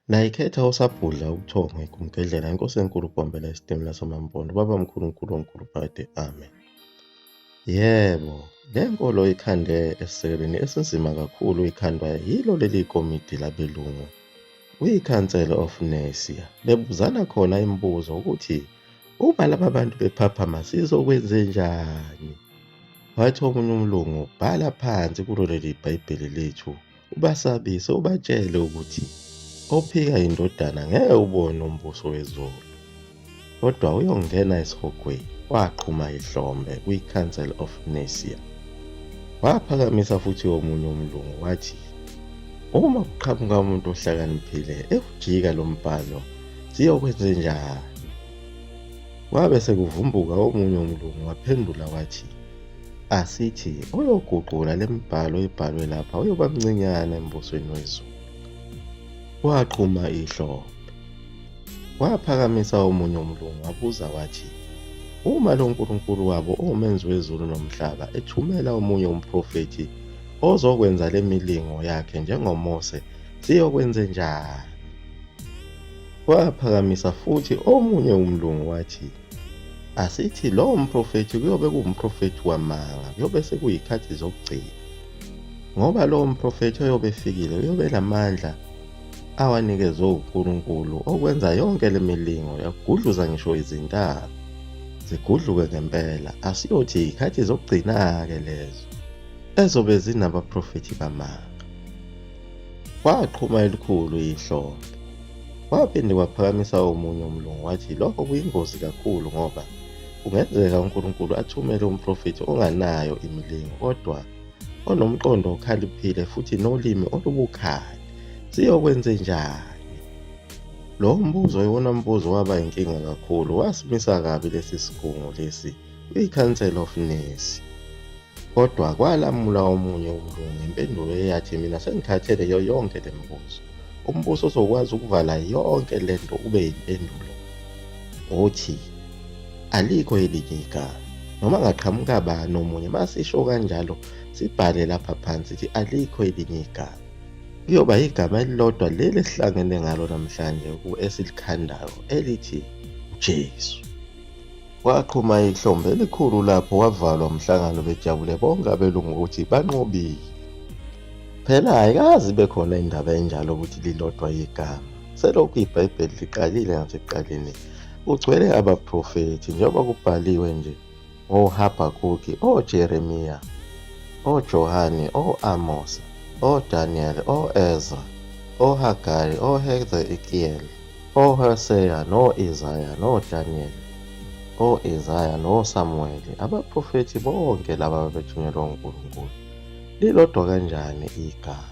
Nayikhetha usabhudla ubuthongo igumgedlela inkosi enkulu uBombela isitimela samampondo baba mkhulu nkulu omkhulu phakade amen. Yebo, le nkolo ikhande esisekelweni esinzima kakhulu ikhandwa yilo leli komiti labelungu kwi-Council of Nicaea. Bebuzana khona imibuzo ukuthi uma laba bantu bephaphama sizokwenzenjani. Wathi omunye umlungu, bhala phansi kulo leli bhayibheli lethu ubasabise ubatshele ukuthi ophika indodana ngeke ubone umbuso wezulu. Kodwa uyongena esihogweni waqhuma ihlombe kwi-Council of Nicaea. Waphakamisa futhi omunye umlungu wathi uma kuqhamuka umuntu ohlakaniphile ekujika lo mbhalo siyokwenzenjani. Wabe sekuvumbuka omunye umlungu waphendula wathi asithi oyoguqula le mbhalo ibhalwe lapha uyoba mncinyane embusweni wezulu. Waqhuma ihlombe. Waphakamisa omunye umlungu wabuza wathi uma lo nkulunkulu wabo omenzi wezulu nomhlaba ethumela omunye umprofethi ozokwenza le milingo yakhe njengoMose siyokwenzenjani. Waphakamisa futhi omunye umlungu wathi asithi lo mprofethi kuyobe kuwumprofethi wamanga, kuyobe sekuyikhathi zokugcina, ngoba lo mprofethi oyobe efikile uyobe lamandla awanikezwe uNkulunkulu okwenza yonke le milingo yagudluza ngisho izintaba zigudluke ngempela. Asiyothi ikhathi zokugcina-ke lezo ezobe zinabaprofethi bamanga. Waqhuma elikhulu ihlombe. Waphinde waphakamisa omunye umlungu wathi lokho kuyingozi kakhulu ngoba kungenzeka uNkulunkulu athumele umprofethi onganayo imilingo kodwa onomqondo okhaliphile futhi nolimi olubukhali. Siyokwenzenjani? Lo mbuzo iwona mbuzo waba inkinga kakhulu. Wasimisa kabi lesi sigungu lesi kwi-Council of Nicaea. Kodwa kwalamula omunye umlungu impendulo eyathi mina sengikhathele yonke le mbuzo. Umbuso uzokwazi ukuvala yonke lento ube yimpendulo. Uthi alikho elinye igama noma ngaqhamuka bani omunye masisho kanjalo sibhale lapha phansi sithi alikho elinye igama. Kuyoba igama elilodwa leli esihlangene ngalo namhlanje esilikhandayo elithi uJesu. Waqhuma ihlombe elikhulu lapho wavalwa umhlangano bejabule bonke abelungu ukuthi banqobile. Phela ayikazi bekhona indaba enjalo ukuthi lilodwa igama. Selokhu iBhayibheli liqalile ngasekuqaleni ugcwele abaprofethi njengoba kubhaliwe nje oHabhakuki, oJeremiya, oJohane, o-Amos, o-Daniel, o-Ezra, oHagayi, oHezekiyeli, oHoseya, no-Isaya, no-Daniel, o-Isaya, noSamuweli. Abaprofethi bonke laba babethunyelwa uNkulunkulu. Lilodwa kanjani igama?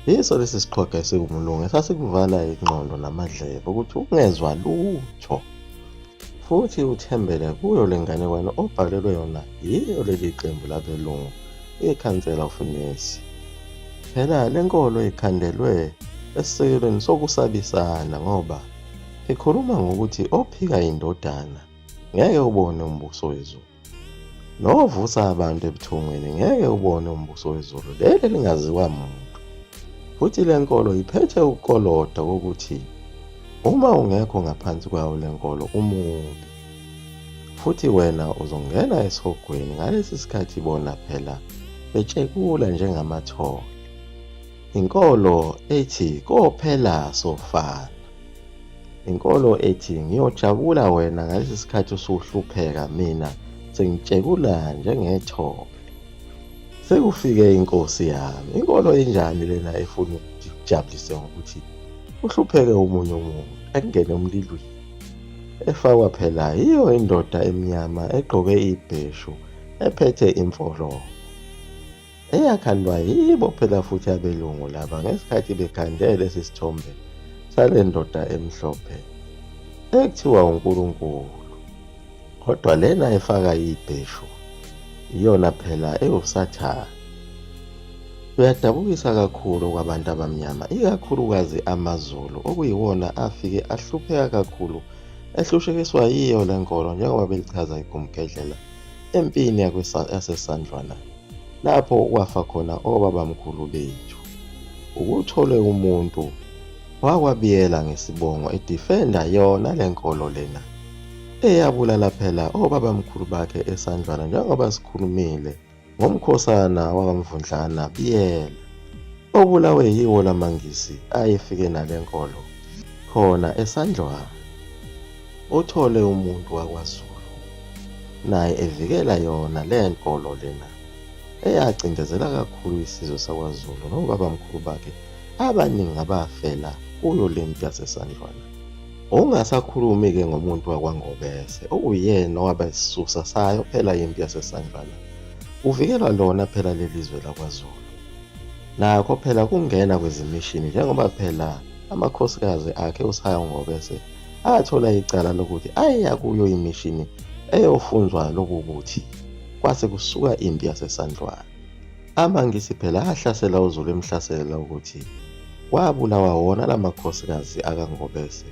Yiso lesi siqhwaga esiwumlungu esasikuvala ingqondo namadlebe ukuthi ungezwa lutho futhi uthembele kuyo le nganekwane obhalelwe yona yiyo leli qembu labelungu i-Council of Nicaea. Phela le nkolo ikhandelwe esisekelweni sokusabisana ngoba ikhuluma ngokuthi ophika indodana ngeke ubone umbuso wezulu, novusa abantu ebuthongweni ngeke ubone umbuso wezulu leli lingaziwa muntu. Futhi le nkolo iphethe ukukoloda kokuthi uma ungekho ngaphansi kwayo le nkolo umubi, futhi wena uzongena esihogweni. Ngalesi sikhathi bona phela betshekula njengamathole. Inkolo ethi kophela sofana. Inkolo ethi ngiyojabula wena ngalesi sikhathi usuhlupheka, mina sengitshekula njengethole. Sekufike inkosi yami. Inkolo enjani lena efuna ukuthi kujabulise ngokuthi uhlupheke omunye umuntu ekungene emlilweni, efakwa phela yiyo indoda emnyama egqoke ibheshu ephethe imfoloko, eyakhandwa yibo phela futhi abelungu laba ngesikhathi bekhande lesi sithombe sale ndoda emhlophe ekuthiwa uNkulunkulu. Kodwa lena efaka ibheshu iyona phela ewusathane. Kuyadabukisa kakhulu kwabantu abamnyama, ikakhulukazi amaZulu okuyiwona afike ahlupheka kakhulu ehlushekiswa yiyo le nkolo njengoba belichaza igumgedlela empini yasesandlwana lapho kwafa khona obabamkhulu bethu. Ukuthole umuntu wakwabiyela ngesibongo edifenda yona lenkolo lena eyabulala phela obabamkhulu bakhe Esandlwana njengoba sikhulumile ngomkhosana wakamvundlana Biyela obulawe yiwo lamangisi ayefike nalenkolo khona Esandlwana. Uthole umuntu wakwaZulu naye evikela yona lenkolo lena eyacindezela kakhulu isizwe sakwaZulu nobabamkhulu bakhe abaningi abafela kuyo lempi yaseSandlwana. Ungasakhulumi-ke ngomuntu wakwaNgobese okuyena owaba isisusa sayo phela impi yaseSandlwana. Uvikelwa lona phela lelizwe lakwaZulu. Nakho phela kungena kwezimishini njengoba phela amakhosikazi akhe uSayangobese athola icala lokuthi ayeya kuyo imishini eyofunzwa lokuthi kwase kusuka impi yaseSandlwana. Amangisi phela ahlasela uZulu emhlaselela ukuthi wabulawa wona lamakhosikazi akaNgobese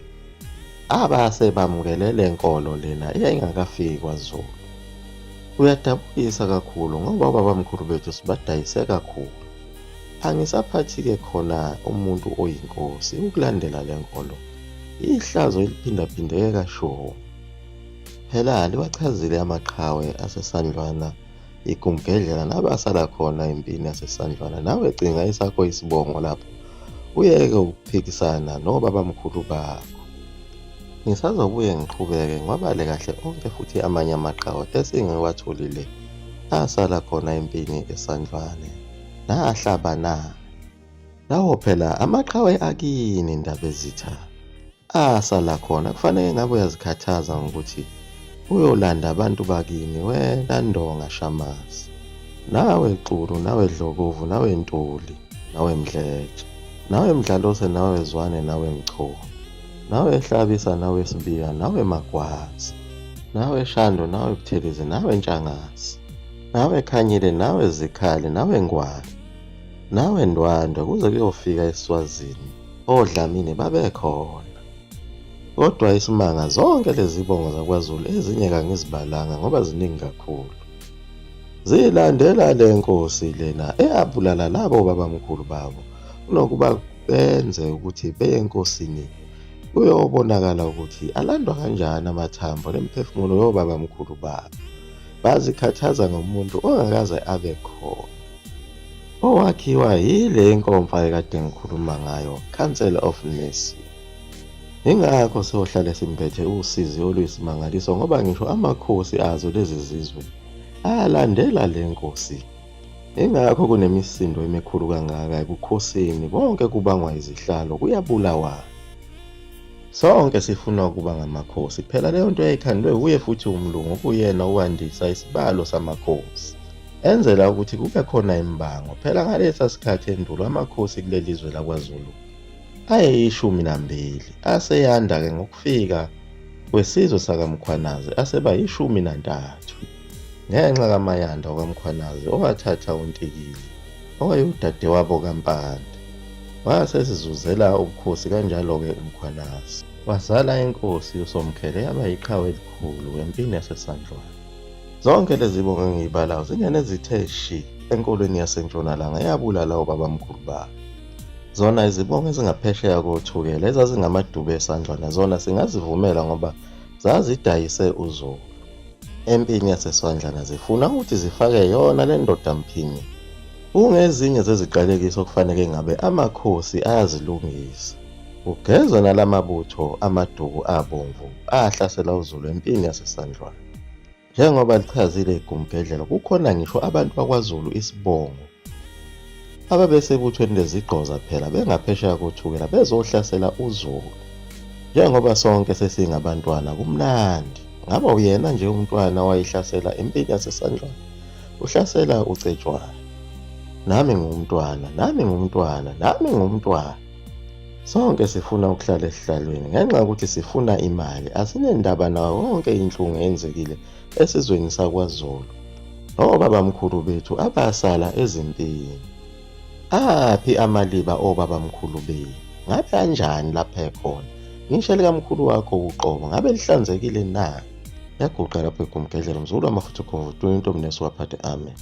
abase bamukele lenkolo lena eyayingakafiki kwaZulu. Kuyadabukisa kakhulu ngoba babamkhulu bethu sibadayise kakhulu. Angisaphathi-ke khona umuntu oyinkosi ukulandela lenkolo ihlazo eliphindaphindeke kashoyo. Phela liwachazile amaqhawe aseSandlwana igumgedlela nabasala khona empini yaseSandlwana. Nawe cinga isakho isibongo lapho uyeke ukuphikisana nobabamkhulu bakho. Ngisazobuye ngiqhubeke ngwabale kahle onke futhi amanye amaqhawe esengiwatholile asala khona empini eSandlwane nahlabana. Lawo phela amaqhawe akini ndaba ezitha asala khona kufanele ngabe uyazikhathaza ngokuthi uyolanda abantu bakini wena Ndonga Shamazi, nawe Xulu, nawe Dlokovu, nawe Ntuli, nawe Mdletshe, nawe Mdlalose, nawe Zwane, nawe Mchunu, nawe Hlabisa, nawe Sibiya, nawe Magwazi, nawe Shando, nawe Buthelezi, nawe Ntshangasi, nawe Khanyile, nawe Zikhali, nawe Ngwane, nawe Ndwandwe kuze kuyofika eSwazini oDlamini babekhona. Kodwa isimanga zonke lezi zibongo zakwaZulu ezinye kangizibalanga ngoba ziningi kakhulu. Zilandela le nkosi lena eyabulala labo babamkhulu babo kunokuba benze ukuthi beye enkosini kuyobonakala ukuthi alandwa kanjani amathambo lemphefumulo yobabamkhulu babo. Bazikhathaza ngomuntu ongakaze abe khona owakhiwa yile nkomfa ekade ngikhuluma ngayo, Council of Mercy. Ingakho siyohlale simphethe usizi oluyisimangaliso ngoba ngisho amakhosi azo lezi zizwe alandela le nkosi. Ingakho kunemisindo emikhulu kangaka ebukhosini bonke kubangwa izihlalo kuyabulawa. Sonke sifuna ukuba ngamakhosi phela leyo nto yayikhandwe uye futhi umlungu kuyena ukwandisa isibalo samakhosi enzela ukuthi kube khona imbango. Phela ngalesa sikhathi endulo amakhosi kulelizwe lakwaZulu ayi12 aseyanda-ke ngokufika kwesizwe sakaMkhwanazi aseba yi13 ngenxa kaMayanda wakaMkhwanazi owathatha uNtikili owayudadewabo kaMpande. Wasesizuzela ubukhosi kanjalo-ke uMkhwanazi wazala inkosi uSomkhele yaba yiqhawe elikhulu empini yaseSandlwana. Zonke lezi zibongo engiyibalayo zingenezithe shi enkolweni yasentshonalanga eyabulala obabamkhulu babo. Zona izibongo ezingaphesheya kothukela ezazingamaDube eSandlwana zona singazivumela ngoba zazidayise uZulu. Empini yaseSandlwana zifuna ukuthi zifake yona le ndoda mphini. Kungezinye zeziqalekiso okufanele ngabe amakhosi ayazilungisa. Ugezwe nalamabutho amaduku abomvu ahlasela uZulu empini yaseSandlwana. Njengoba lichazile igumgedlela kukhona ngisho abantu bakwaZulu isibongo ababesebuthweni lezigqoza phela bengaphesheya kothukela bezohlasela uZulu. Njengoba sonke sesingabantwana kumnandi ngaba uyena nje umntwana wayihlasela empini yaseSandlwana uhlasela uCetshwayo. Nami ngumntwana, nami ngumntwana, nami ngumntwana. Sonke sifuna ukuhlala esihlalweni ngenxa yokuthi sifuna imali. Asinendaba nawo wonke inhlungu eyenzekile esizweni sakwaZulu obabamkhulu bethu abasala ezimpini. Aphi amaliba obabamkhulu bethu? Ngabe kanjani lapha ekhona? Ngisho likamkhulu wakho uqobo ngabe lihlanzekile na? Yaguqa lapho igumgedlela umzulu amafutha khomvutu into mnesi waphathe amen.